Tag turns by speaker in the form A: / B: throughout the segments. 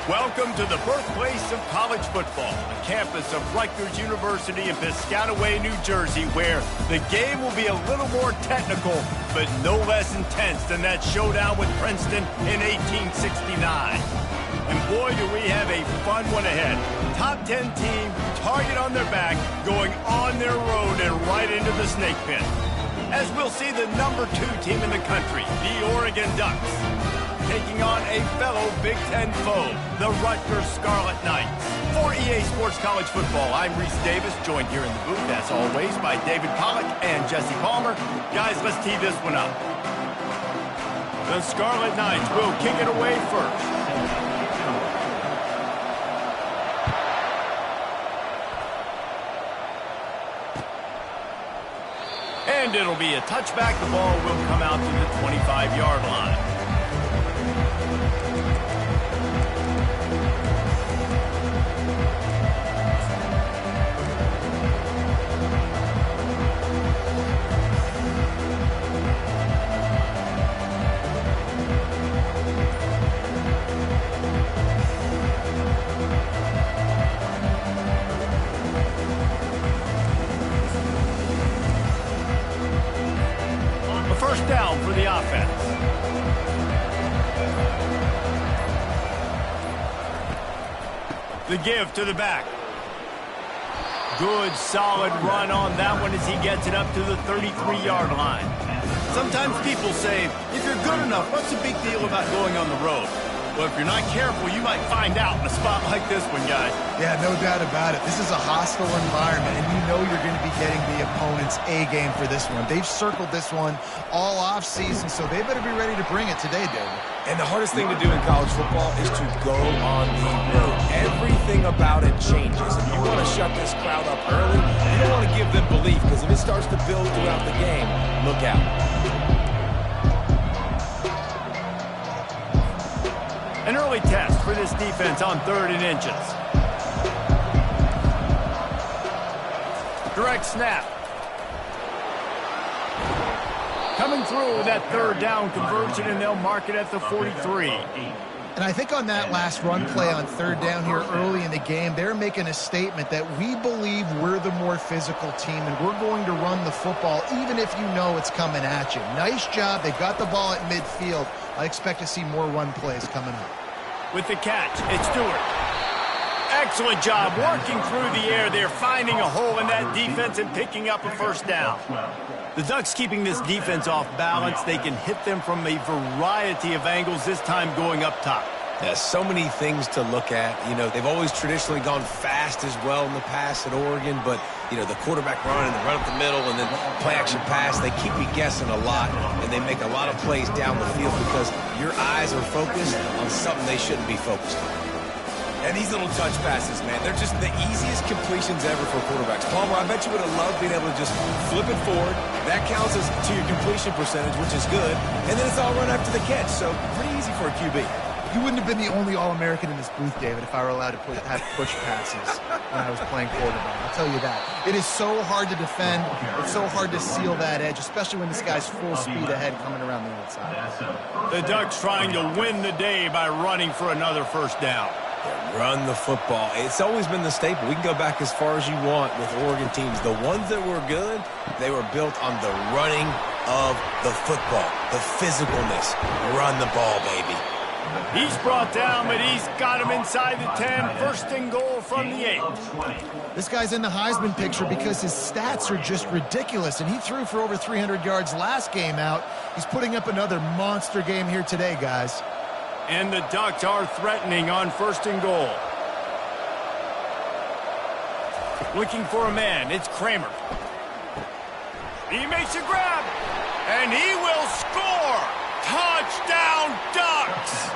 A: Welcome to the birthplace of college football, the campus of Rutgers University in Piscataway, New Jersey, where the game will be a little more technical, but no less intense than that showdown with Princeton in 1869. And boy, do we have a fun one ahead. Top 10 team, target on their back, going on their road and right into the snake pit. As we'll see the number 2 team in the country, the Oregon Ducks, taking on a fellow Big Ten foe, the Rutgers Scarlet Knights. For EA Sports College Football, I'm Reese Davis, joined here in the booth, as always, by David Pollack and Jesse Palmer. Guys, let's tee this one up. The Scarlet Knights will kick it away first. And it'll be a touchback. The ball will come out to the 25-yard line. First down for the offense. The give to the back. Good, solid run on that one as he gets it up to the 33-yard line. Sometimes people say, if you're good enough, what's the big deal about going on the road? Well, if you're not careful, you might find out in a spot like this one, guys.
B: Yeah, no doubt about it. This is a hostile environment, and you know you're going to be getting the opponent's A-game for this one. They've circled this one all off-season, so they better be ready to bring it today, David.
C: And the hardest thing to do in college football is to go on the road. Everything about it changes. If you want to shut this crowd up early, you don't want to give them belief, because if it starts to build throughout the game, look out.
A: An early test for this defense on 3rd and inches. Direct snap. Coming through with that 3rd down conversion, and they'll mark it at the 43.
B: And I think on that last run play on 3rd down here early in the game, they're making a statement that we believe we're the more physical team, and we're going to run the football even if you know it's coming at you. Nice job. They got the ball at midfield. I expect to see more run plays coming up.
A: With the catch, it's Stewart. Excellent job working through the air there, finding a hole in that defense and picking up a first down. The Ducks keeping this defense off balance. They can hit them from a variety of angles, this time going up top.
C: Yeah, so many things to look at. You know, they've always traditionally gone fast as well in the past at Oregon, but, you know, the quarterback run and the run up the middle and then play-action pass, they keep you guessing a lot, and they make a lot of plays down the field because your eyes are focused on something they shouldn't be focused on. And these little touch passes, man, they're just the easiest completions ever for quarterbacks. Palmer, I bet you would have loved being able to just flip it forward. That counts as to your completion percentage, which is good, and then it's all run after the catch, so pretty easy for a QB.
B: You wouldn't have been the only All-American in this booth, David, if I were allowed to have push passes when I was playing quarterback. I'll tell you that. It is so hard to defend. It's so hard to seal that edge, especially when this guy's full speed ahead coming around the outside.
A: The Ducks trying to win the day by running for another first down.
C: Yeah, run the football. It's always been the staple. We can go back as far as you want with Oregon teams. The ones that were good, they were built on the running of the football, the physicalness. Run the ball, baby.
A: He's brought down, but he's got him inside the 10. First and goal from the 8.
B: This guy's in the Heisman picture because his stats are just ridiculous, and he threw for over 300 yards last game out. He's putting up another monster game here today, guys.
A: And the Ducks are threatening on 1st and goal. Looking for a man. It's Kramer. He makes a grab, and he will score. Touchdown, Ducks!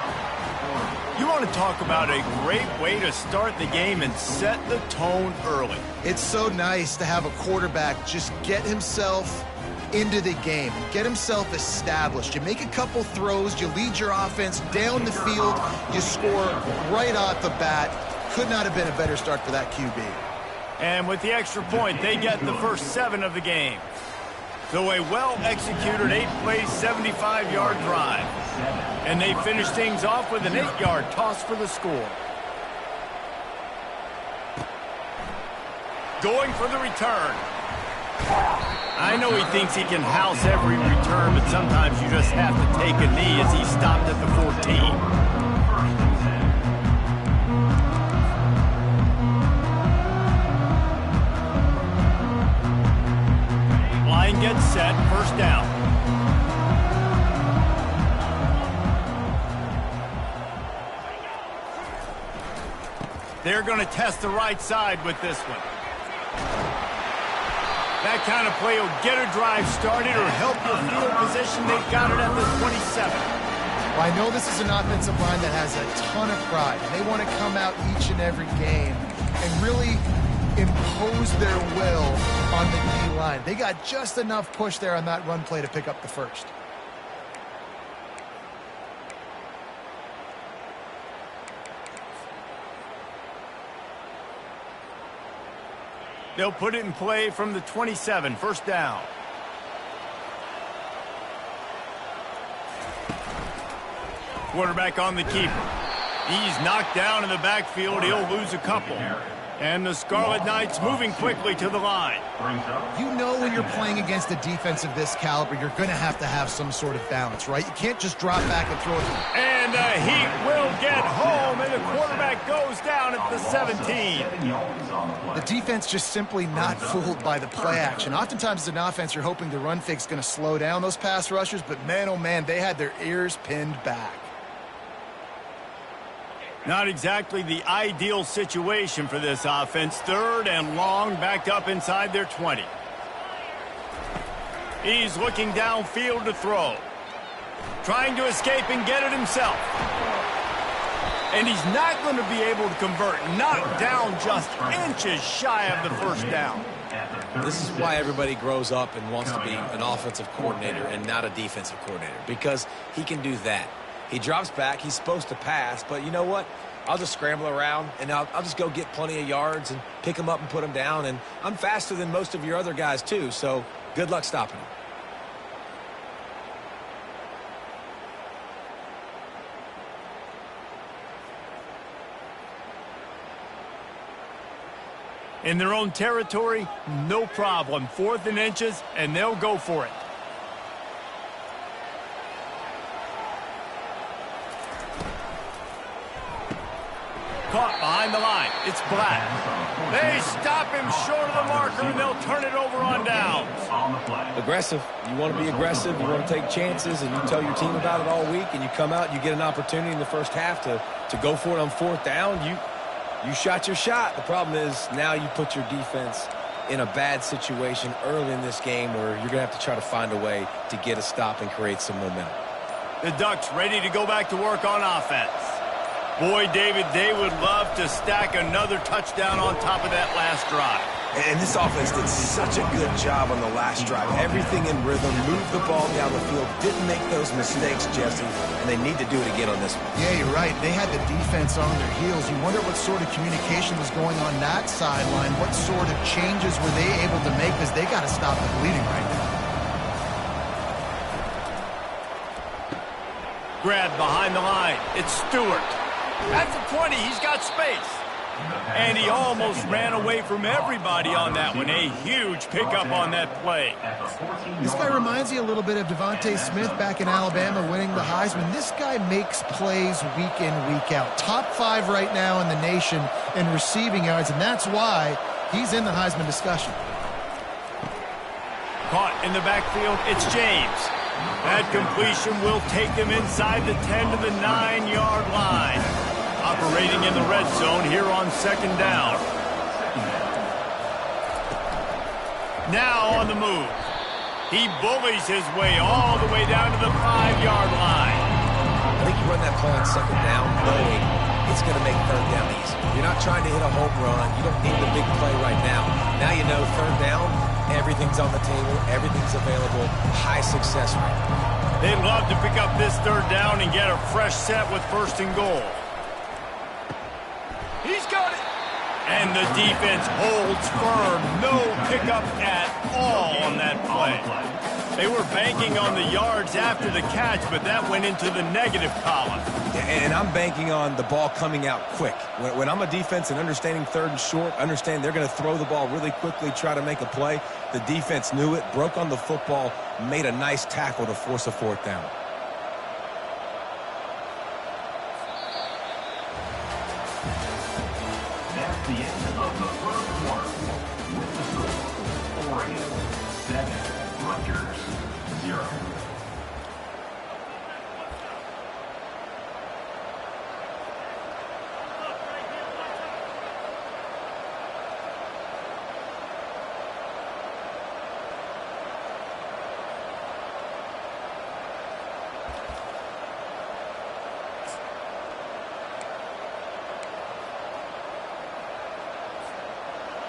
A: You want to talk about a great way to start the game and set the tone early.
B: It's so nice to have a quarterback just get himself into the game and get himself established. You make a couple throws, you lead your offense down the field, you score right off the bat. Could not have been a better start for that QB.
A: And with the extra point, they get the first 7 of the game. So a well-executed 8-play, 75-yard drive. And they finish things off with an 8-yard toss for the score. Going for the return. I know he thinks he can house every return, but sometimes you just have to take a knee as he stopped at the 14. Line gets set, first down. They're going to test the right side with this one. That kind of play will get a drive started or help your field position. They've got it at the 27.
B: Well, I know this is an offensive line that has a ton of pride. They want to come out each and every game and really impose their will on the D-line. They got just enough push there on that run play to pick up the first.
A: They'll put it in play from the 27, first down. Quarterback on the keeper. He's knocked down in the backfield. He'll lose a couple. And the Scarlet Knights moving quickly to the line.
B: You know when you're playing against a defense of this caliber, you're going to have some sort of balance, right? You can't just drop back and throw it.
A: And he will get home, and the quarterback goes down at the 17.
B: The defense just simply not fooled by the play action. Oftentimes as an offense, you're hoping the run fake's going to slow down those pass rushers, but man, oh man, they had their ears pinned back.
A: Not exactly the ideal situation for this offense. Third and long, backed up inside their 20. He's looking downfield to throw. Trying to escape and get it himself. And he's not going to be able to convert. Knocked down just inches shy of the first down.
C: This is why everybody grows up and wants to be an offensive coordinator and not a defensive coordinator, because he can do that. He drops back. He's supposed to pass, but you know what? I'll just scramble around, and I'll just go get plenty of yards and pick him up and put him down. And I'm faster than most of your other guys, too, so good luck stopping him.
A: In their own territory, no problem. 4th and inches, and they'll go for it. Caught behind the line. It's Black. They stop him short of the marker, and they'll turn it over on downs.
C: Aggressive. You want to be aggressive. You want to take chances, and you tell your team about it all week, and you come out and you get an opportunity in the first half to go for it on 4th down. You shot your shot. The problem is now you put your defense in a bad situation early in this game where you're going to have to try to find a way to get a stop and create some momentum.
A: The Ducks ready to go back to work on offense. Boy, David, they would love to stack another touchdown on top of that last drive.
D: And this offense did such a good job on the last drive. Everything in rhythm, moved the ball down the field, didn't make those mistakes, Jesse, and they need to do it again on this one.
B: Yeah, you're right. They had the defense on their heels. You wonder what sort of communication was going on that sideline. What sort of changes were they able to make, because they got to stop the bleeding right now.
A: Grab behind the line. It's Stewart. At the 20, he's got space. And he almost ran away from everybody on that one. A huge pickup on that play.
B: This guy reminds you a little bit of Devontae Smith back in Alabama winning the Heisman. This guy makes plays week in, week out. Top 5 right now in the nation in receiving yards, and that's why he's in the Heisman discussion.
A: Caught in the backfield, it's James. That completion will take them inside the 10 to the 9-yard line. Operating in the red zone here on 2nd down. Now on the move. He bullies his way all the way down to the 5-yard line.
C: I think you run that play on 2nd down knowing it's going to make 3rd down easy. You're not trying to hit a home run. You don't need the big play right now. Now you know 3rd down, everything's on the table, everything's available, high success rate.
A: They'd love to pick up this 3rd down and get a fresh set with 1st and goal. He's got it. And the defense holds firm. No pickup at all on that play. They were banking on the yards after the catch, but that went into the negative column.
D: And I'm banking on the ball coming out quick. When I'm a defense and understanding third and short, understand they're going to throw the ball really quickly, try to make a play. The defense knew it, broke on the football, made a nice tackle to force a fourth down.
E: That's the end of the first quarter. With the score, Oregon 7, Rutgers 0.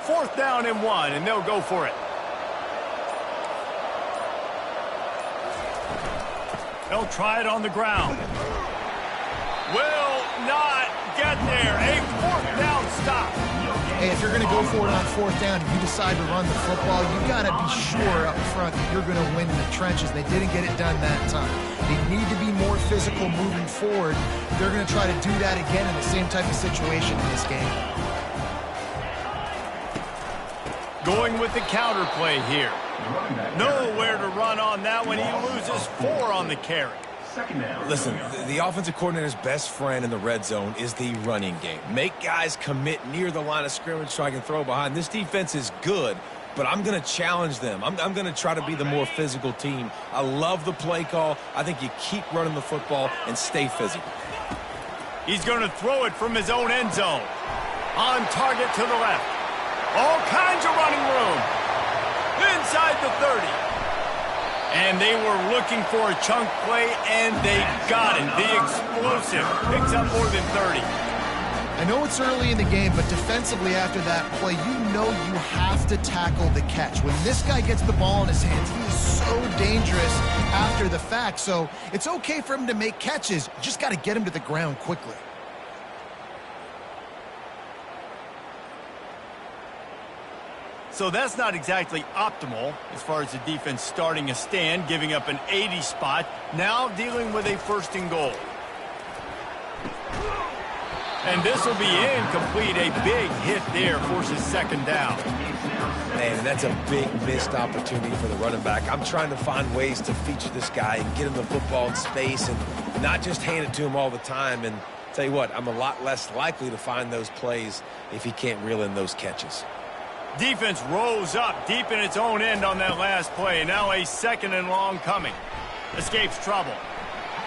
A: Fourth down and 1, and they'll go for it. They'll try it on the ground. Will not get there. A fourth down stop.
B: Hey, if you're going to go for it on fourth down and you decide to run the football, you got to be sure up front that you're going to win in the trenches. They didn't get it done that time. They need to be more physical moving forward. They're going to try to do that again in the same type of situation in this game.
A: Going with the counter play here. Nowhere to run on that one. He loses 4 on the carry.
D: Listen, the offensive coordinator's best friend in the red zone is the running game. Make guys commit near the line of scrimmage so I can throw behind. This defense is good, but I'm going to challenge them. I'm going to try to be the more physical team. I love the play call. I think you keep running the football and stay physical.
A: He's going to throw it from his own end zone. On target to the left. All kinds of running room. Inside the 30. And they were looking for a chunk play, and they got it. The explosive picks up more than 30.
B: I know it's early in the game, but defensively after that play, you know you have to tackle the catch. When this guy gets the ball in his hands, he is so dangerous after the fact. So it's okay for him to make catches. You just got to get him to the ground quickly.
A: So that's not exactly optimal as far as the defense starting a stand, giving up an 80 spot, now dealing with a first and goal. And this will be incomplete. A big hit there forces second down.
D: Man, that's a big missed opportunity for the running back. I'm trying to find ways to feature this guy and get him the football in space and not just hand it to him all the time. And tell you what, I'm a lot less likely to find those plays if he can't reel in those catches.
A: Defense rolls up deep in its own end on that last play. Now a second and long coming. Escapes trouble.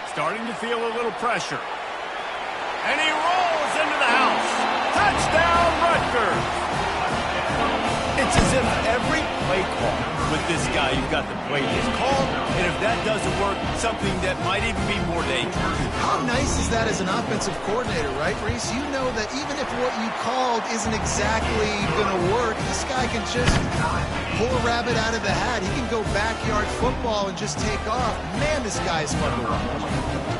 A: Starting to feel a little pressure. And he rolls into the house. Touchdown, Rutgers. It's as if every play call with this guy, you've got the play is called, and if that doesn't work, something that might even be more dangerous.
B: How nice is that as an offensive coordinator, right, Reese? You know that even if what you called isn't exactly going to work, this guy can just pull a rabbit out of the hat. He can go backyard football and just take off. Man, this guy is fun to watch.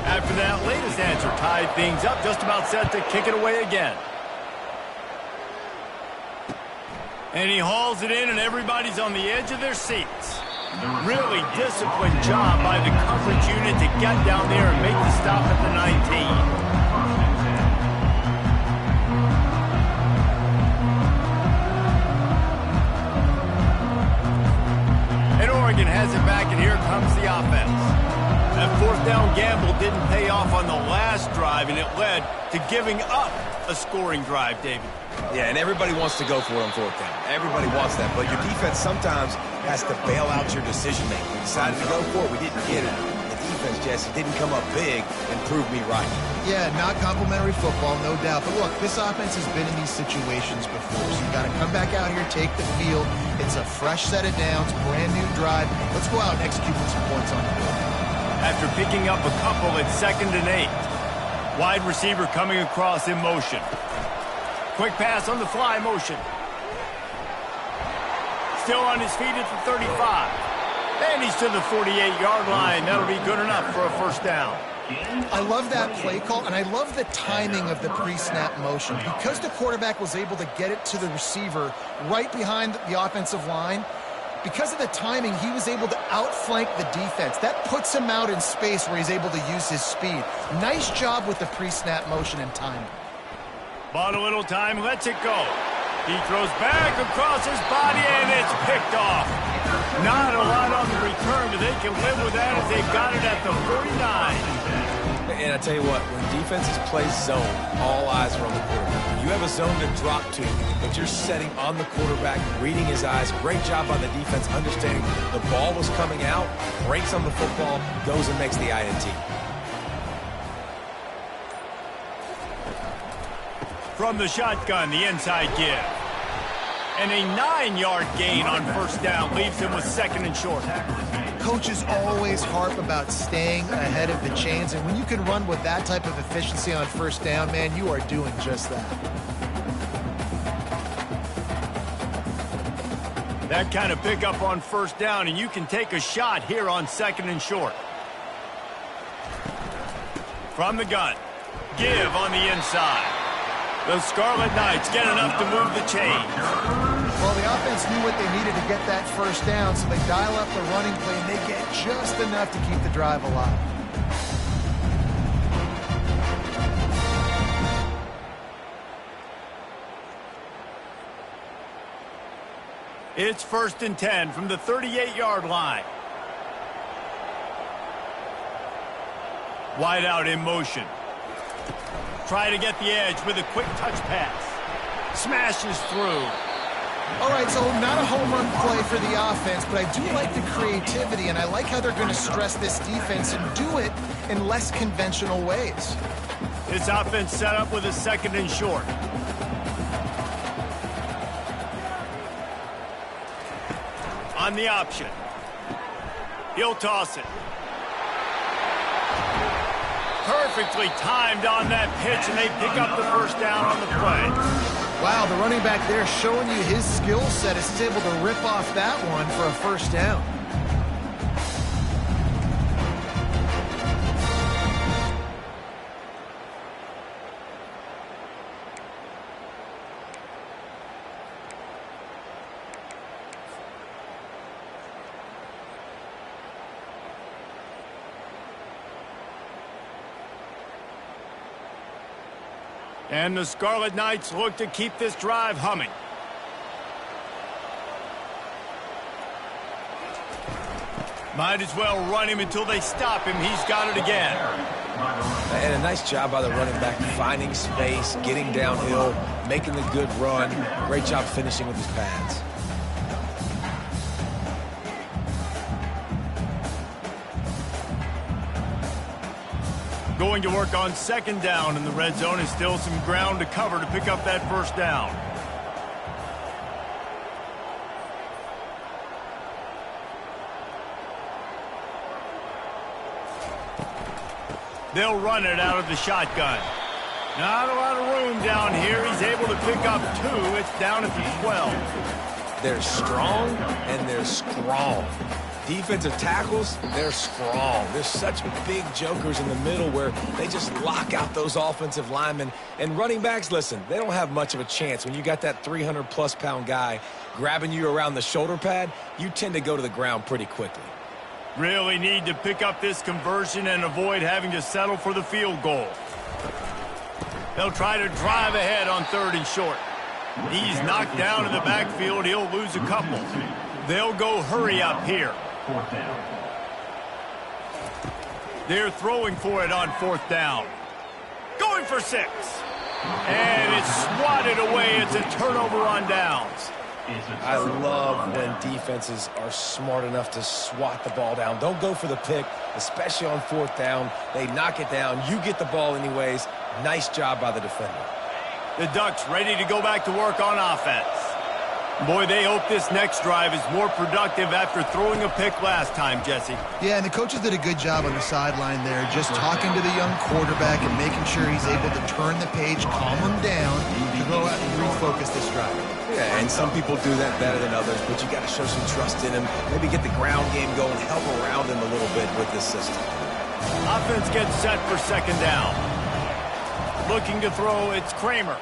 A: After that latest answer tied things up, just about set to kick it away again. And he hauls it in, and everybody's on the edge of their seats. Really disciplined job by the coverage unit to get down there and make the stop at the 19. And Oregon has it back, and here comes the offense. That fourth down gamble didn't pay off on the last drive, and it led to giving up a scoring drive, David.
D: Yeah, and everybody wants to go for it on fourth down. Everybody wants that, but your defense sometimes has to bail out your decision-making. We decided to go for it. We didn't get it. The defense, Jesse, didn't come up big and prove me right.
B: Yeah, not complimentary football, no doubt. But look, this offense has been in these situations before, so you got to come back out here, take the field. It's a fresh set of downs, brand new drive. Let's go out and execute with some points on the board. After
A: picking up a couple at 2nd and 8. Wide receiver coming across in motion. Quick pass on the fly motion. Still on his feet at the 35. And he's to the 48-yard line. That'll be good enough for a first down.
B: I love that play call, and I love the timing of the pre-snap motion. Because the quarterback was able to get it to the receiver right behind the offensive line, Because of the timing, he was able to outflank the defense. That puts him out in space where he's able to use his speed. Nice job with the pre-snap motion and timing.
A: Bought a little time, lets it go. He throws back across his body, and it's picked off. Not a lot on the return, but they can live with that as they've got it at the 49.
D: And I tell you what, when defenses play zone, all eyes are on the quarterback. You have a zone to drop to, but you're setting on the quarterback, reading his eyes. Great job by the defense, understanding the ball was coming out, breaks on the football, goes and makes the INT.
A: From the shotgun, the inside give. And a 9-yard gain on first down leaves him with second and short.
B: Coaches always harp about staying ahead of the chains, and when you can run with that type of efficiency on first down, man, you are doing just that.
A: That kind of pickup on first down, and you can take a shot here on second and short. From the gun, give on the inside. The Scarlet Knights get enough to move the chains.
B: Well, the offense knew what they needed to get that first down, so they dial up the running play, and they get just enough to keep the drive alive.
A: It's 1st and 10 from the 38-yard line. Wide out in motion. Try to get the edge with a quick touch pass. Smashes through.
B: All right, so not a home run play for the offense, but I do like the creativity, and I like how they're going to stress this defense and do it in less conventional ways.
A: This offense set up with a second and short. On the option. He'll toss it. Perfectly timed on that pitch, and they pick up the first down on the play.
B: Wow, the running back there showing you his skill set is able to rip off that one for a first down.
A: And the Scarlet Knights look to keep this drive humming. Might as well run him until they stop him. He's got it again.
D: And a nice job by the running back, finding space, getting downhill, making the good run. Great job finishing with his pads.
A: Going to work on second down in the red zone, and still some ground to cover to pick up that first down. They'll run it out of the shotgun. Not a lot of room down here. He's able to pick up 2. It's down at the 12.
D: They're strong and they're strong. Defensive tackles, they're strong. There's such big jokers in the middle where they just lock out those offensive linemen. And running backs, listen, they don't have much of a chance. When you got that 300-plus pound guy grabbing you around the shoulder pad, you tend to go to the ground pretty quickly.
A: Really need to pick up this conversion and avoid having to settle for the field goal. They'll try to drive ahead on 3rd and short. He's knocked down in the backfield. He'll lose a couple. They'll go hurry up here.
E: 4th down.
A: They're throwing for it on 4th down. Going for 6. And it's swatted away. It's a turnover on downs.
D: I love when defenses are smart enough to swat the ball down. Don't go for the pick, especially on 4th down. They knock it down. You get the ball anyways. Nice job by the defender.
A: The Ducks ready to go back to work on offense. Boy, they hope this next drive is more productive after throwing a pick last time, Jesse.
B: Yeah, and the coaches did a good job on the sideline there, just talking to the young quarterback and making sure he's able to turn the page, calm him down, to go out and refocus this drive.
D: Yeah, and some people do that better than others, but you got to show some trust in him. Maybe get the ground game going, help around him a little bit with this system.
A: Offense gets set for second down. Looking to throw, it's Kramer.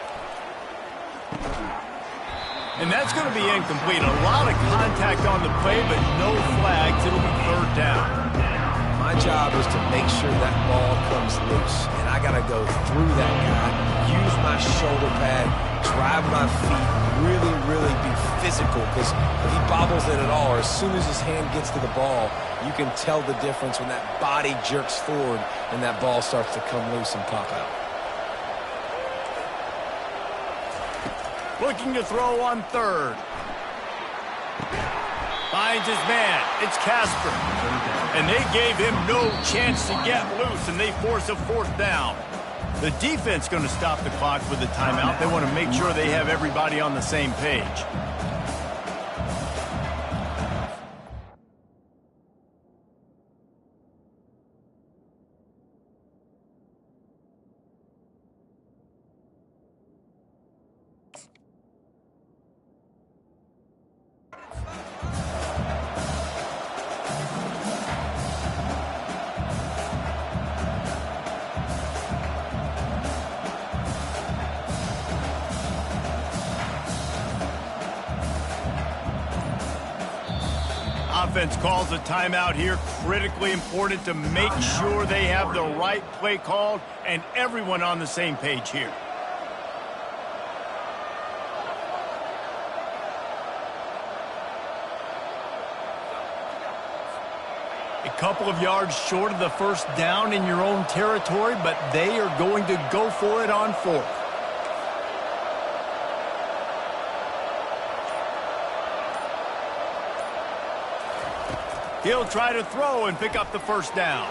A: And that's going to be incomplete. A lot of contact on on the play, but no flags. It'll be third down.
C: My job is to make sure that ball comes loose, and I got to go through that guy, use my shoulder pad, drive my feet, really be physical, because if he bobbles it at all, or as soon as his hand gets to the ball, you can tell the difference when that body jerks forward and that ball starts to come loose and pop out.
A: Looking to throw on third. Finds his man. It's Casper. And they gave him no chance to get loose, and they force a fourth down. The defense going to stop the clock with the timeout. They want to make sure they have everybody on the same page. Offense calls a timeout here. Critically important to make sure they have the right play called and everyone on the same page here. A couple of yards short of the first down in your own territory, but they are going to go for it on fourth. He'll try to throw and pick up the first down.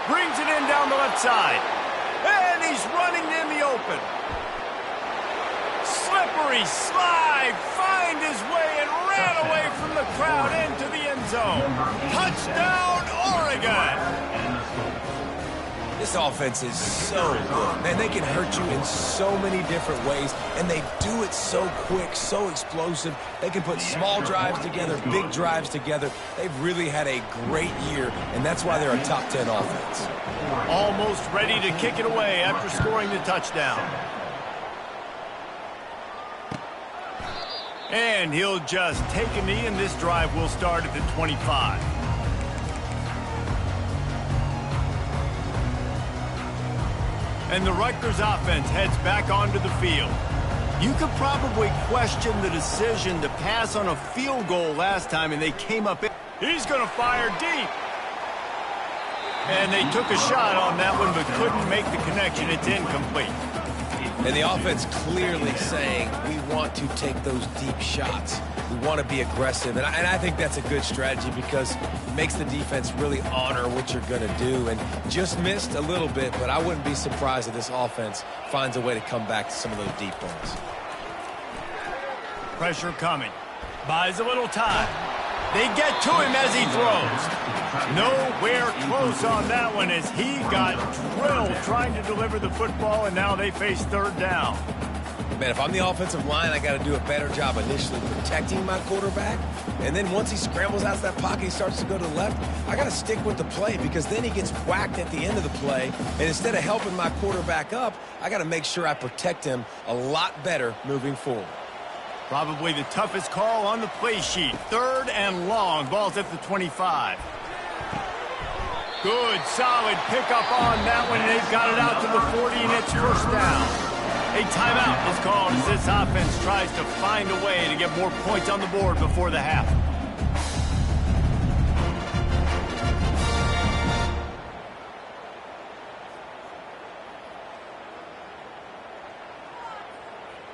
A: Brings it in down the left side. And he's running in the open. Slippery slide. Find his way and ran away from the crowd into the end zone. Touchdown, Oregon.
C: This offense is so good. Man, they can hurt you in so many different ways, and they do it so quick, so explosive. They can put small drives together, big drives together. They've really had a great year, and that's why they're a top 10 offense.
A: Almost ready to kick it away after scoring the touchdown. And he'll just take a knee, and this drive will start at the 25. And the Rutgers offense heads back onto the field. You could probably question the decision to pass on a field goal last time, and they came up in. He's going to fire deep. And they took a shot on that one, but couldn't make the connection. It's incomplete.
C: And the offense clearly saying, we want to take those deep shots. We want to be aggressive. And I think that's a good strategy because it makes the defense really honor what you're going to do. And just missed a little bit, but I wouldn't be surprised if this offense finds a way to come back to some of those deep ones.
A: Pressure coming. Buys a little time. They get to him as he throws. Nowhere close on that one as he got drilled trying to deliver the football, and now they face third down.
C: Man, if I'm the offensive line, I got to do a better job initially protecting my quarterback. And then once he scrambles out of that pocket, he starts to go to the left, I got to stick with the play because then he gets whacked at the end of the play. And instead of helping my quarterback up, I got to make sure I protect him a lot better moving forward.
A: Probably the toughest call on the play sheet. Third and long. Ball's at the 25. Good, solid pickup on that one, and they've got it out to the 40, and it's first down. A timeout is called as this offense tries to find a way to get more points on the board before the half.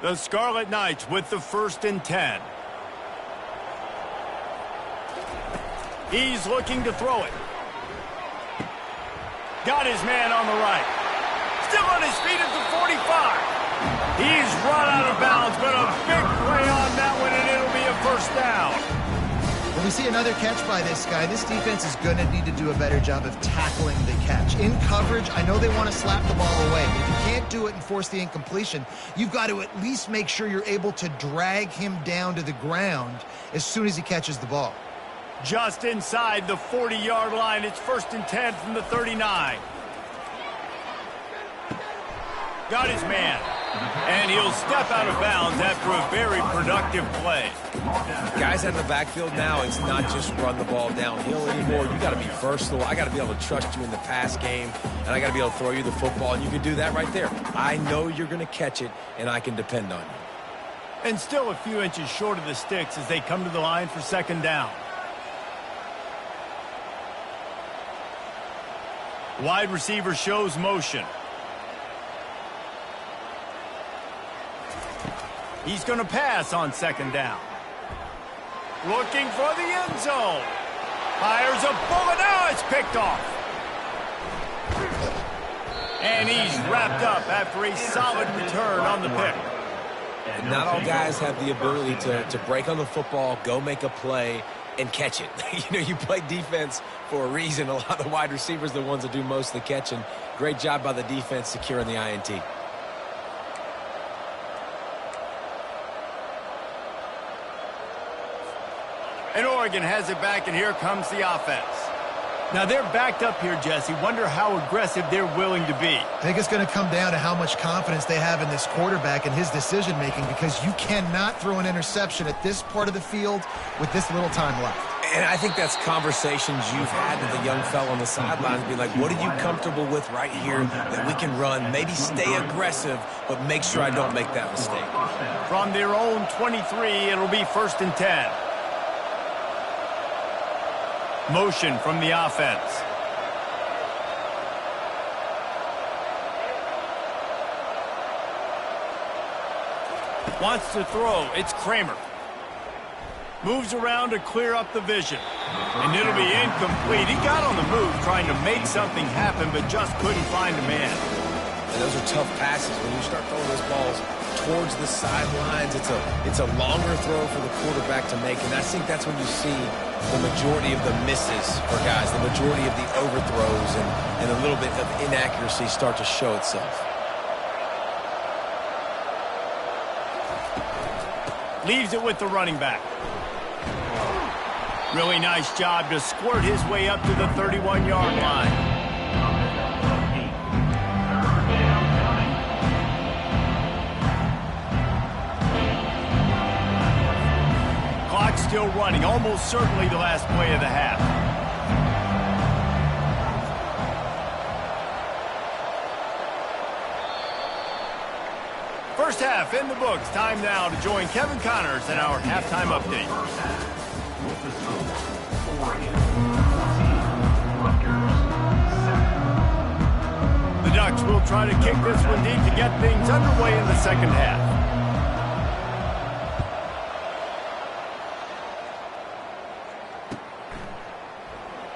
A: The Scarlet Knights with the 1st and 10. He's looking to throw it. Got his man on the right. Still on his feet at the 45. He's run out of bounds, but a big play on that one, and it'll be a first down.
B: When we see another catch by this guy, this defense is going to need to do a better job of tackling the catch. In coverage, I know they want to slap the ball away, but if you can't do it and force the incompletion, you've got to at least make sure you're able to drag him down to the ground as soon as he catches the ball.
A: Just inside the 40-yard line. It's 1st and 10 from the 39. Got his man. And he'll step out of bounds after a very productive play.
D: Guys out in the backfield now, it's not just run the ball downhill anymore. You got to be versatile. I got to be able to trust you in the pass game, and I got to be able to throw you the football, and you can do that right there. I know you're going to catch it, and I can depend on you.
A: And still a few inches short of the sticks as they come to the line for second down. Wide receiver shows motion. He's going to pass on second down. Looking for the end zone. Fires a bullet. Now it's picked off. And he's wrapped up after a solid return on the pick.
D: Not all guys have the ability to break on the football, go make a play, and catch it. You play defense for a reason. A lot of the wide receivers are the ones that do most of the catching. Great job by the defense securing the INT.
A: And Oregon has it back, and here comes the offense. Now they're backed up here, Jesse. Wonder how aggressive they're willing to be.
B: I think it's going to come down to how much confidence they have in this quarterback and his decision-making, because you cannot throw an interception at this part of the field with this little time left.
D: And I think that's conversations you've had with the young fella on the sidelines. Be like, what are you comfortable with right here that we can run? Maybe stay aggressive, but make sure I don't make that mistake.
A: From their own 23, it'll be 1st and 10. Motion from the offense. Wants to throw. It's Kramer. Moves around to clear up the vision. And it'll be incomplete. He got on the move trying to make something happen, but just couldn't find a man.
D: And those are tough passes when you start throwing those balls towards the sidelines. It's a longer throw for the quarterback to make, and I think that's when you see the majority of the misses for guys, the majority of the overthrows and a little bit of inaccuracy start to show itself.
A: Leaves it with the running back. Really nice job to squirt his way up to the 31-yard line. Clock's still running, almost certainly the last play of the half. First half in the books. Time now to join Kevin Connors in our halftime update. The Ducks will try to kick this one deep to get things underway in the second half.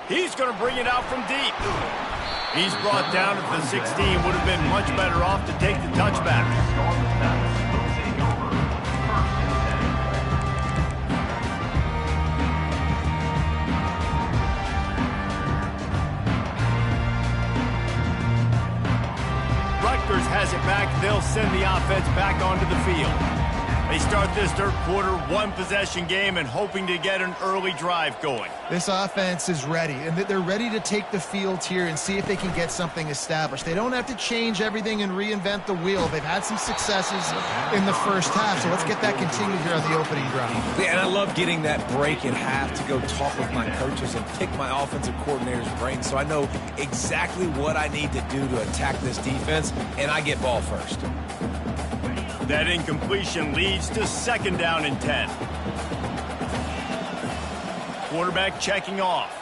A: He's going to bring it out from deep. He's brought down at the 16. Would have been much better off to take the touchback. Rutgers has it back. They'll send the offense back onto the field. They start this third quarter, one-possession game, and hoping to get an early drive going.
B: This offense is ready, and they're ready to take the field here and see if they can get something established. They don't have to change everything and reinvent the wheel. They've had some successes in the first half, so let's get that continued here on the opening drive.
D: Yeah, and I love getting that break in half to go talk with my coaches and pick my offensive coordinator's brain so I know exactly what I need to do to attack this defense, and I get ball first.
A: That incompletion leads to second down and 10. Quarterback checking off.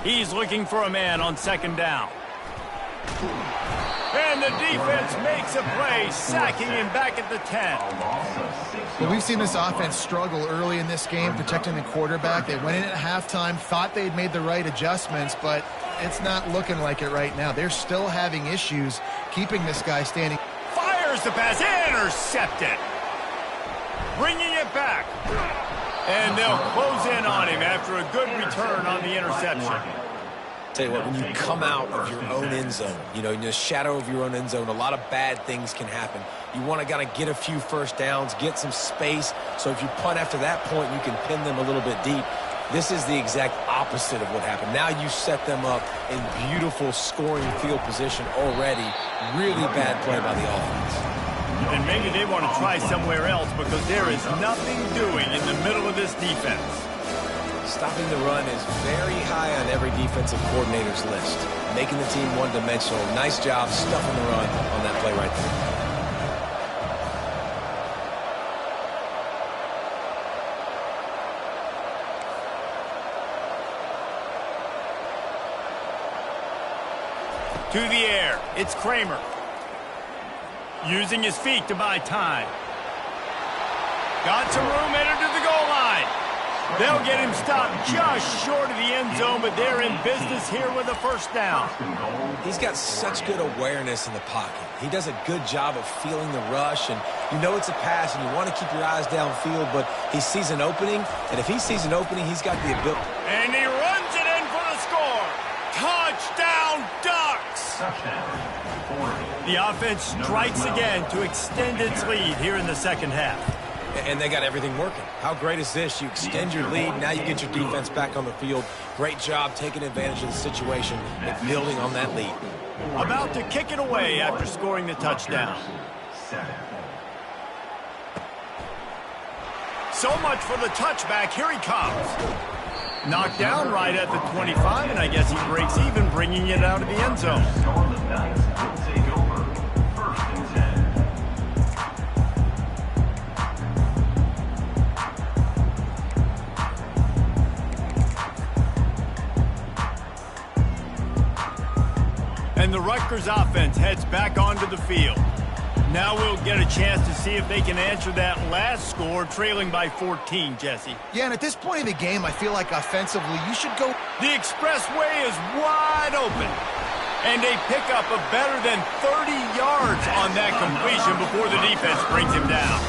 A: He's looking for a man on second down. And the defense makes a play, sacking him back at the 10.
B: Well, we've seen this offense struggle early in this game, protecting the quarterback. They went in at halftime, thought they'd made the right adjustments, but it's not looking like it right now. They're still having issues keeping this guy standing.
A: Fires the pass, intercepted. Bringing it back. And they'll close in on him after a good return on the interception.
D: Tell you what, when you come out of your own end zone, in the shadow of your own end zone, a lot of bad things can happen. You want to kind of get a few first downs, get some space, so if you punt after that point, you can pin them a little bit deep. This is the exact opposite of what happened. Now you set them up in beautiful scoring field position already. Really bad play by the offense.
A: And maybe they want to try somewhere else because there is nothing doing in the middle of this defense.
D: Stopping the run is very high on every defensive coordinator's list. Making the team one-dimensional. Nice job stuffing the run on that play right there.
A: To the air, it's Kramer. Using his feet to buy time. Got some room, entered to the goal line. They'll get him stopped just short of the end zone, but they're in business here with a first down.
D: He's got such good awareness in the pocket. He does a good job of feeling the rush, and you know it's a pass, and you want to keep your eyes downfield, but he sees an opening, and if he sees an opening, he's got the ability.
A: And he runs it in for the score. Touchdown, Ducks! The offense strikes again to extend its lead here in the second half.
D: And they got everything working. How great is this? You extend your lead, now you get your defense back on the field. Great job taking advantage of the situation and building on that lead.
A: About to kick it away after scoring the touchdown. So much for the touchback. Here he comes. Knocked down right at the 25, and I guess he breaks even, bringing it out of the end zone. And the Rutgers offense heads back onto the field. Now we'll get a chance to see if they can answer that last score, trailing by 14, Jesse.
B: Yeah, and at this point in the game, I feel like offensively, you should go.
A: The expressway is wide open. And they pick up a better than 30 yards on that completion before the defense brings him down.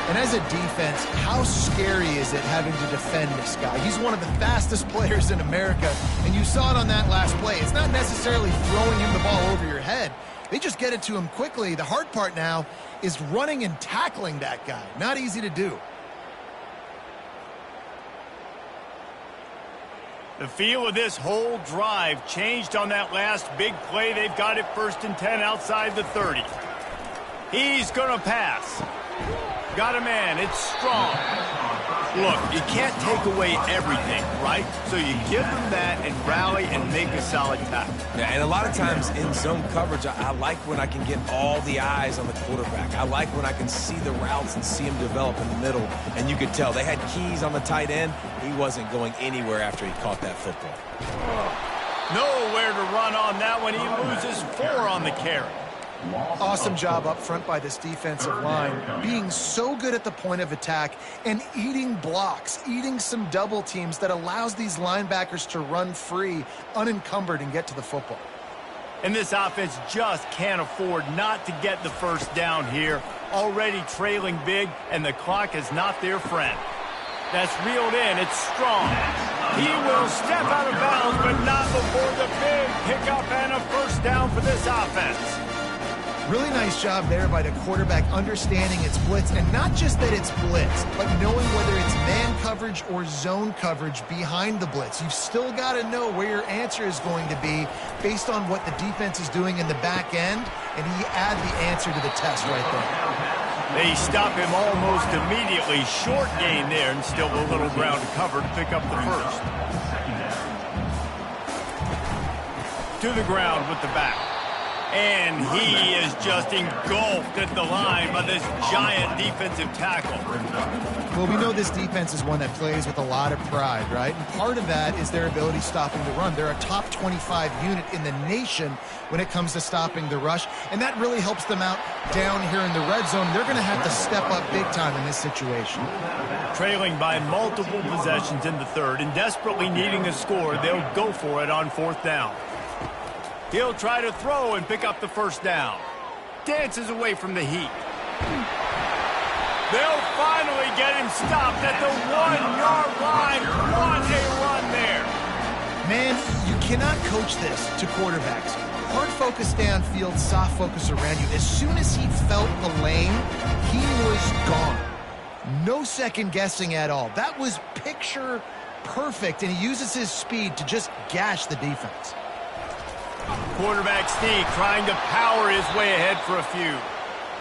B: And as a defense, how scary is it having to defend this guy? He's one of the fastest players in America, and you saw it on that last play. It's not necessarily throwing him the ball over your head. They just get it to him quickly. The hard part now is running and tackling that guy. Not easy to do.
A: The feel of this whole drive changed on that last big play. They've got it 1st and 10 outside the 30. He's going to pass. Got a man. It's strong. Look, you can't take away everything, right? So you give them that and rally and make a solid tackle.
D: Yeah, and a lot of times in zone coverage, I like when I can get all the eyes on the quarterback. I like when I can see the routes and see him develop in the middle. And you could tell they had keys on the tight end. He wasn't going anywhere after he caught that football.
A: Nowhere to run on that one. He loses 4 on the carry.
B: Awesome job up front by this defensive line, being so good at the point of attack and eating blocks, eating some double teams that allows these linebackers to run free, unencumbered, and get to the football.
A: And this offense just can't afford not to get the first down here. Already trailing big, and the clock is not their friend. That's reeled in. It's strong. He will step out of bounds, but not before the big pickup and a first down for this offense.
B: Really nice job there by the quarterback understanding it's blitz, and not just that it's blitz, but knowing whether it's man coverage or zone coverage behind the blitz. You've still got to know where your answer is going to be based on what the defense is doing in the back end, and he add the answer to the test right there.
A: They stop him almost immediately. Short gain there, and still a little ground to cover to pick up the first. To the ground with the back. And he is just engulfed at the line by this giant defensive tackle.
B: Well, we know this defense is one that plays with a lot of pride, right? And part of that is their ability stopping the run. They're a top 25 unit in the nation when it comes to stopping the rush, and that really helps them out down here in the red zone. They're going to have to step up big time in this situation.
A: Trailing by multiple possessions in the third and desperately needing a score, they'll go for it on 4th down. He'll try to throw and pick up the first down. Dances away from the heat. They'll finally get him stopped at the 1-yard line. What a run there.
B: Man, you cannot coach this to quarterbacks. Hard focus downfield, soft focus around you. As soon as he felt the lane, he was gone. No second guessing at all. That was picture perfect, and he uses his speed to just gash the defense.
A: Quarterback sneak trying to power his way ahead for a few.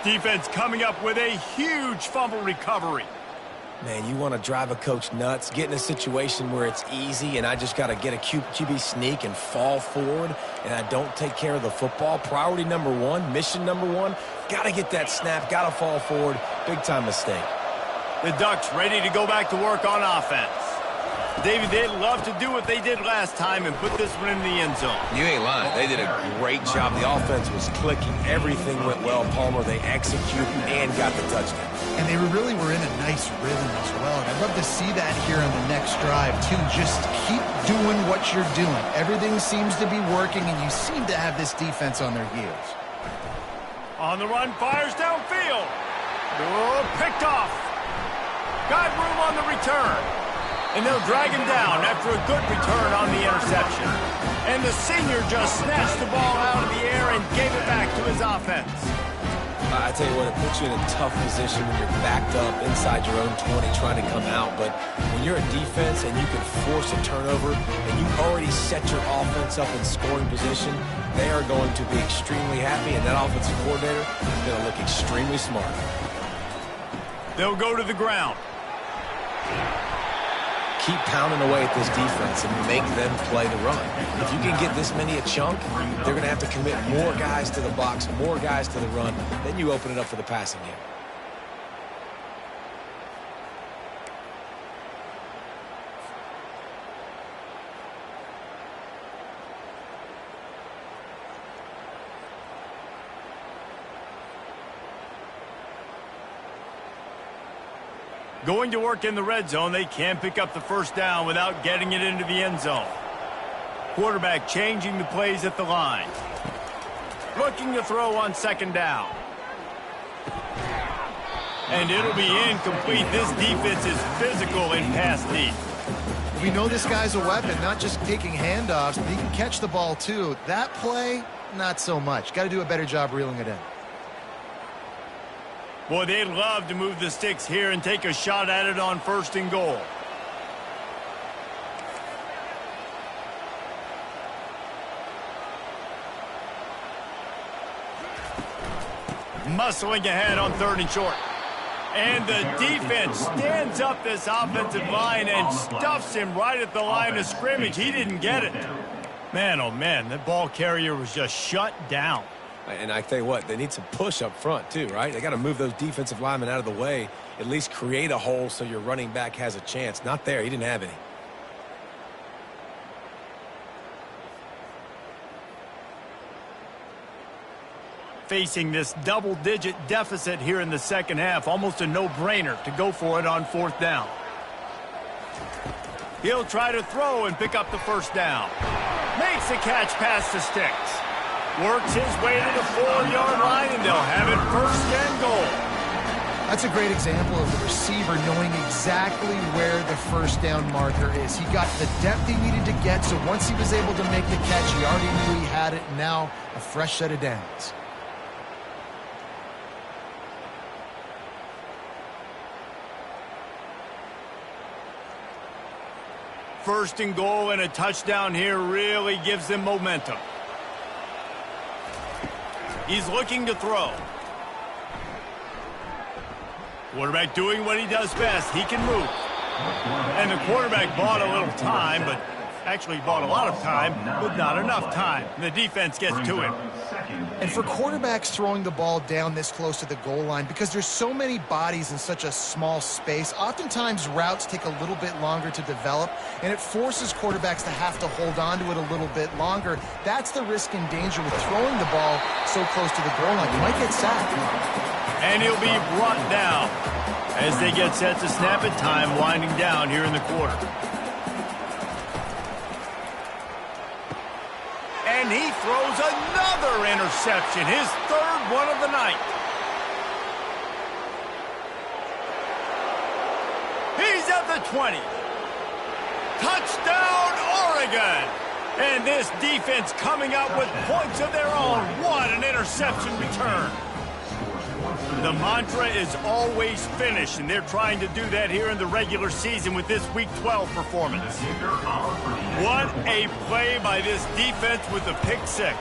A: Defense coming up with a huge fumble recovery.
D: Man, you want to drive a coach nuts, get in a situation where it's easy and I just got to get a QB sneak and fall forward and I don't take care of the football. Priority number one, mission number one, got to get that snap, got to fall forward. Big time mistake.
A: The Ducks ready to go back to work on offense. David, they'd love to do what they did last time and put this one in the end zone.
D: You ain't lying. They did a great job. The offense was clicking. Everything went well, Palmer. They executed and got the touchdown.
B: And they really were in a nice rhythm as well. And I'd love to see that here on the next drive, too. Just keep doing what you're doing. Everything seems to be working, and you seem to have this defense on their heels.
A: On the run, fires downfield. Oh, picked off. Got room on the return. And they'll drag him down after a good return on the interception. And the senior just snatched the ball out of the air and gave it back to his offense.
D: I tell you what, it puts you in a tough position when you're backed up inside your own 20 trying to come out. But when you're a defense and you can force a turnover and you already set your offense up in scoring position, they are going to be extremely happy, and that offensive coordinator is going to look extremely smart.
A: They'll go to the ground.
D: Keep pounding away at this defense and make them play the run. If you can get this many a chunk, they're going to have to commit more guys to the box, more guys to the run. Then you open it up for the passing game.
A: Going to work in the red zone, they can pick up the first down without getting it into the end zone. Quarterback changing the plays at the line. Looking to throw on second down. And it'll be incomplete. This defense is physical in pass deep.
B: We know this guy's a weapon, not just taking handoffs, but he can catch the ball too. That play, not so much. Got to do a better job reeling it in.
A: Boy, they'd love to move the sticks here and take a shot at it on first and goal. Muscling ahead on third and short. And the defense stands up this offensive line and stuffs him right at the line of scrimmage. He didn't get it. Man, oh man, the ball carrier was just shut down.
D: And I tell you what, they need some push up front too, right? They got to move those defensive linemen out of the way, at least create a hole so your running back has a chance. Not there. He didn't have any.
A: Facing this double-digit deficit here in the second half, almost a no-brainer to go for it on fourth down. He'll try to throw and pick up the first down. Makes the catch past the sticks. Works his way to the 4-yard line, and they'll have it first and goal.
B: That's a great example of the receiver knowing exactly where the first down marker is. He got the depth he needed to get, so once he was able to make the catch, he already knew he had it, and now a fresh set of downs.
A: First and goal and a touchdown here really gives them momentum. He's looking to throw. Quarterback doing what he does best. He can move. And the quarterback bought a little time, but actually bought a lot of time, but not enough time. The defense gets to him.
B: And for quarterbacks throwing the ball down this close to the goal line, because there's so many bodies in such a small space, oftentimes routes take a little bit longer to develop, and it forces quarterbacks to have to hold on to it a little bit longer. That's the risk and danger with throwing the ball so close to the goal line. You might get sacked.
A: And he'll be brought down as they get set to snap it. Time winding down here in the quarter. And he throws another interception, his third one of the night. He's at the 20. Touchdown, Oregon. And this defense coming up with points of their own. What an interception return. The mantra is always finish, and they're trying to do that here in the regular season with this Week 12 performance. What a play by this defense with the pick six.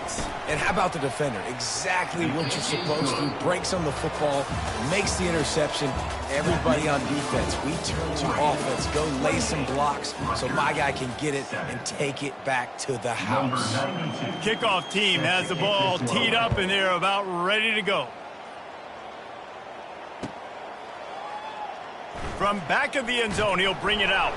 D: And how about the defender? Exactly what you're supposed to. Breaks on the football, makes the interception. Everybody on defense, we turn to offense. Go lay some blocks so my guy can get it and take it back to the house.
A: Kickoff team has the ball teed up, and they're about ready to go. From back of the end zone, he'll bring it out.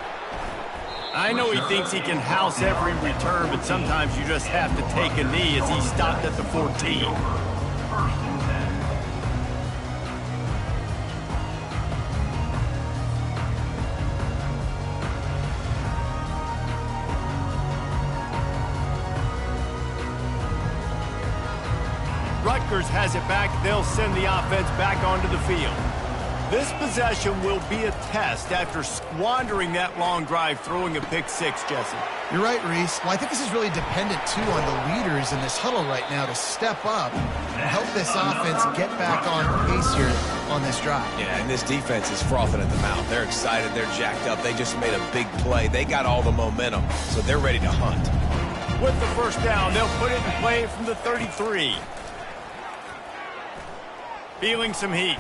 A: I know he thinks he can house every return, but sometimes you just have to take a knee as he stopped at the 14. Rutgers has it back. They'll send the offense back onto the field. This possession will be a test after squandering that long drive, throwing a pick six, Jesse.
B: You're right, Reese. Well, I think this is really dependent, too, on the leaders in this huddle right now to step up and help this offense get back on pace here on this drive.
D: Yeah, and this defense is frothing at the mouth. They're excited. They're jacked up. They just made a big play. They got all the momentum, so they're ready to hunt.
A: With the first down, they'll put it in play from the 33. Feeling some heat.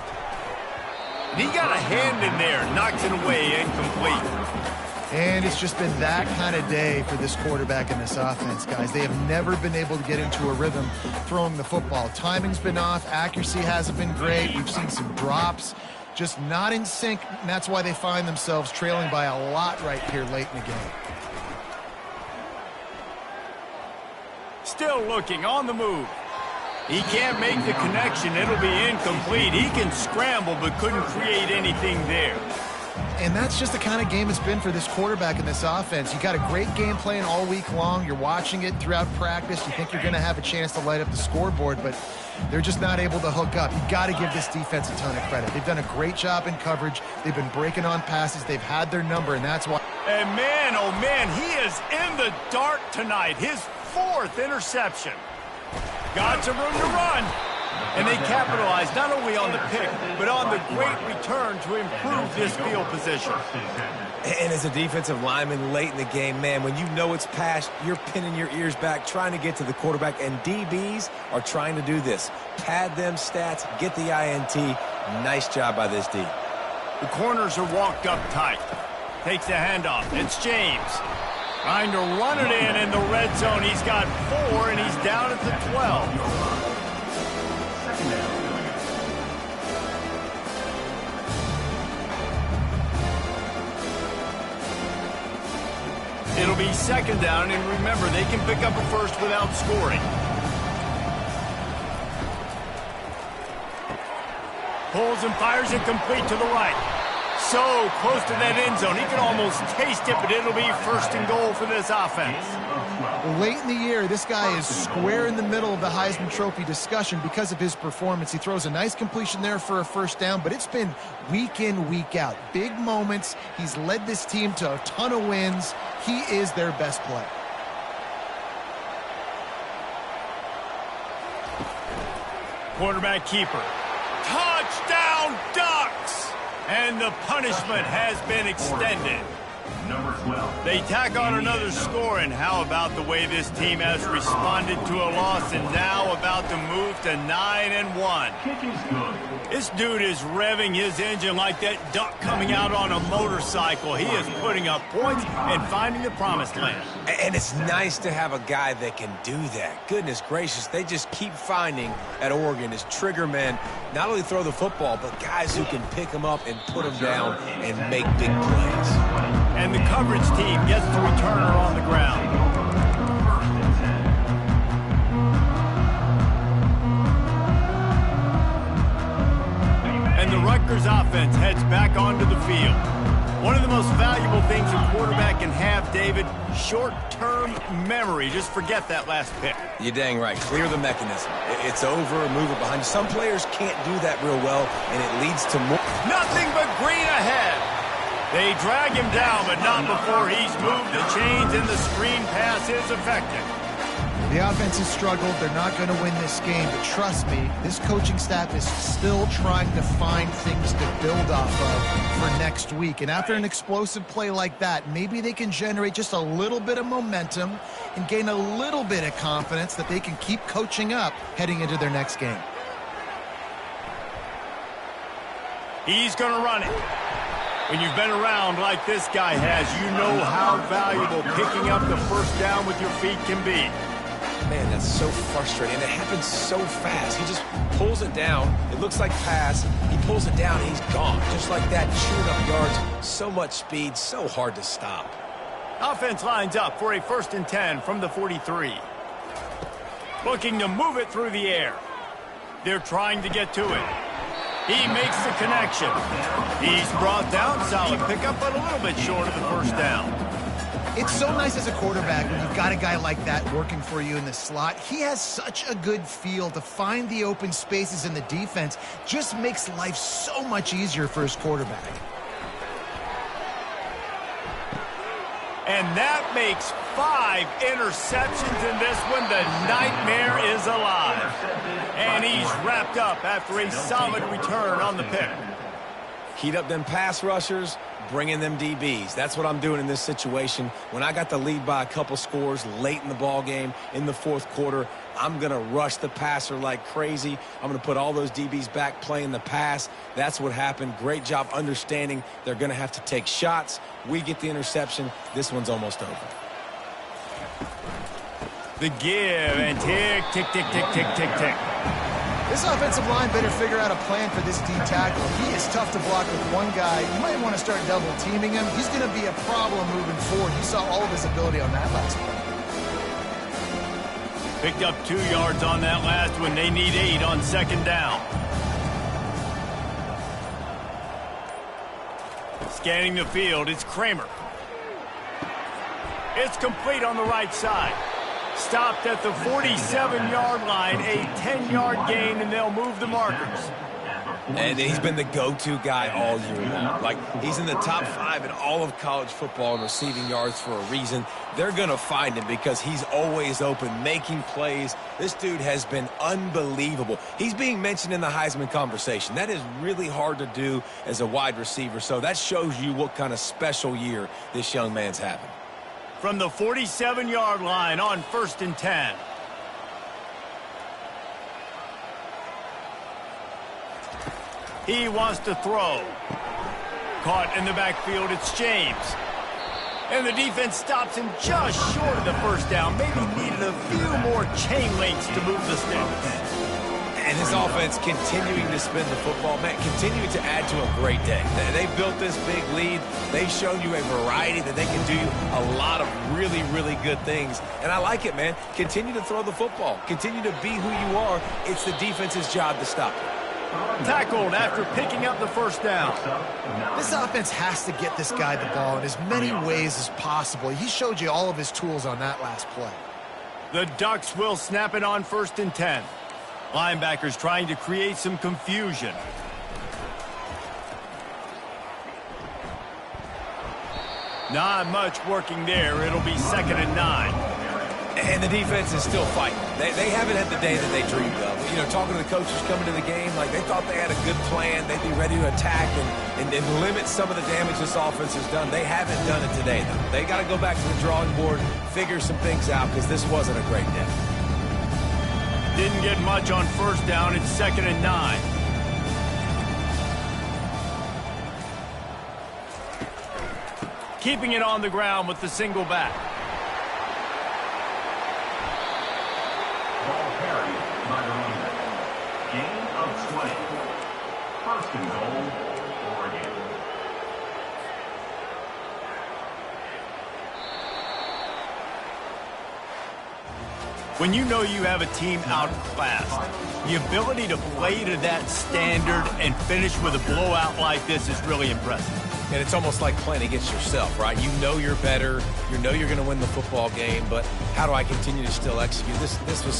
A: He got a hand in there, knocks it away, incomplete.
B: And it's just been that kind of day for this quarterback and this offense, guys. They have never been able to get into a rhythm throwing the football. Timing's been off. Accuracy hasn't been great. We've seen some drops, just not in sync, and that's why they find themselves trailing by a lot right here late in the game.
A: Still looking, on the move. He can't make the connection. It'll be incomplete. He can scramble, but couldn't create anything there.
B: And that's just the kind of game it's been for this quarterback and this offense. You got a great game plan all week long. You're watching it throughout practice. You think you're going to have a chance to light up the scoreboard, but they're just not able to hook up. You got to give this defense a ton of credit. They've done a great job in coverage. They've been breaking on passes. They've had their number, and that's why.
A: And man, oh man, he is in the dark tonight. His fourth interception. Got some room to run. And they capitalized not only on the pick, but on the great return to improve this field position.
D: And as a defensive lineman late in the game, man, when you know it's past, you're pinning your ears back, trying to get to the quarterback, and DBs are trying to do this. Pad them stats, get the INT. Nice job by this D.
A: The corners are walked up tight. Takes the handoff. It's James. Trying to run it in the red zone. He's got 4, and he's down at the 12. It'll be second down, and remember, they can pick up a first without scoring. Pulls and fires it complete to the right. So close to that end zone. He can almost taste it, but it'll be first and goal for this offense.
B: Late in the year, this guy is square in the middle of the Heisman Trophy discussion because of his performance. He throws a nice completion there for a first down, but it's been week in, week out. Big moments. He's led this team to a ton of wins. He is their best player.
A: Quarterback keeper. Touchdown, Ducks! And the punishment has been extended. They tack on another score, and how about the way this team has responded to a loss and now about to move to 9-1. This dude is revving his engine like that duck coming out on a motorcycle. He is putting up points and finding the promised land.
D: And it's nice to have a guy that can do that. Goodness gracious, they just keep finding at Oregon as trigger men, not only throw the football, but guys who can pick them up and put them down and make big plays.
A: And the coverage team gets the returner on the ground. And the Rutgers offense heads back onto the field. One of the most valuable things a quarterback can have, David, short-term memory. Just forget that last pick.
D: You're dang right. Clear the mechanism. It's over, move it behind you. Some players can't do that real well, and it leads to more.
A: Nothing but green ahead. They drag him down, but not before he's moved the chains and the screen pass is effective.
B: The offense has struggled. They're not going to win this game, but trust me, this coaching staff is still trying to find things to build off of for next week. And after an explosive play like that, maybe they can generate just a little bit of momentum and gain a little bit of confidence that they can keep coaching up heading into their next game.
A: He's going to run it. When you've been around like this guy has, you know how valuable picking up the first down with your feet can be.
D: Man, that's so frustrating. And it happens so fast. He just pulls it down. It looks like pass. He pulls it down, and he's gone. Just like that, chewing up yards. So much speed, so hard to stop.
A: Offense lines up for a 1st and 10 from the 43. Looking to move it through the air. They're trying to get to it. He makes the connection. He's brought down. Solid pickup, but a little bit short of the first down.
B: It's so nice as a quarterback when you've got a guy like that working for you in the slot. He has such a good feel to find the open spaces in the defense. Just makes life so much easier for his quarterback.
A: And that makes 5 interceptions in this one. The nightmare is alive. And he's wrapped up after a solid return on the pick.
D: Heat up them pass rushers, bring in them DBs. That's what I'm doing in this situation. When I got the lead by a couple scores late in the ball game, in the 4th quarter, I'm going to rush the passer like crazy. I'm going to put all those DBs back playing the pass. That's what happened. Great job understanding they're going to have to take shots. We get the interception. This one's almost over.
A: The give and tick, tick, tick, tick, tick, tick, tick.
B: This offensive line better figure out a plan for this D tackle. He is tough to block with one guy. You might want to start double teaming him. He's going to be a problem moving forward. You saw all of his ability on that last play.
A: Picked up 2 yards on that last one. They need 8 on 2nd down. Scanning the field, it's Kramer. It's complete on the right side. Stopped at the 47-yard line, a 10-yard gain, and they'll move the markers.
D: And he's been the go-to guy all year long. Like, he's in the top 5 in all of college football in receiving yards for a reason. They're going to find him because he's always open, making plays. This dude has been unbelievable. He's being mentioned in the Heisman conversation. That is really hard to do as a wide receiver, so that shows you what kind of special year this young man's having.
A: From the 47-yard line on 1st and 10. He wants to throw. Caught in the backfield, it's James. And the defense stops him just short of the first down. Maybe needed a few more chain links to move the sticks.
D: And his offense continuing to spin the football, man, continuing to add to a great day. They built this big lead. They've shown you a variety that they can do a lot of really, really good things. And I like it, man. Continue to throw the football. Continue to be who you are. It's the defense's job to stop you.
A: Tackled after picking up the first down.
B: This offense has to get this guy the ball in as many ways as possible. He showed you all of his tools on that last play.
A: The Ducks will snap it on 1st and 10. Linebackers trying to create some confusion. Not much working there. It'll be 2nd and 9.
D: And the defense is still fighting. They haven't had the day that they dreamed of. You know, talking to the coaches coming to the game, like they thought they had a good plan. They'd be ready to attack and limit some of the damage this offense has done. They haven't done it today, though. They got to go back to the drawing board, figure some things out, because this wasn't a great day.
A: Didn't get much on 1st down. It's 2nd and 9. Keeping it on the ground with the single back.
E: Ball carried by the running back. Gain of 20. 1st and goal, Oregon.
A: When you know you have a team outclassed, the ability to play to that standard and finish with a blowout like this is really impressive.
D: And it's almost like playing against yourself, right? You know you're better. You know you're going to win the football game, but how do I continue to still execute? This was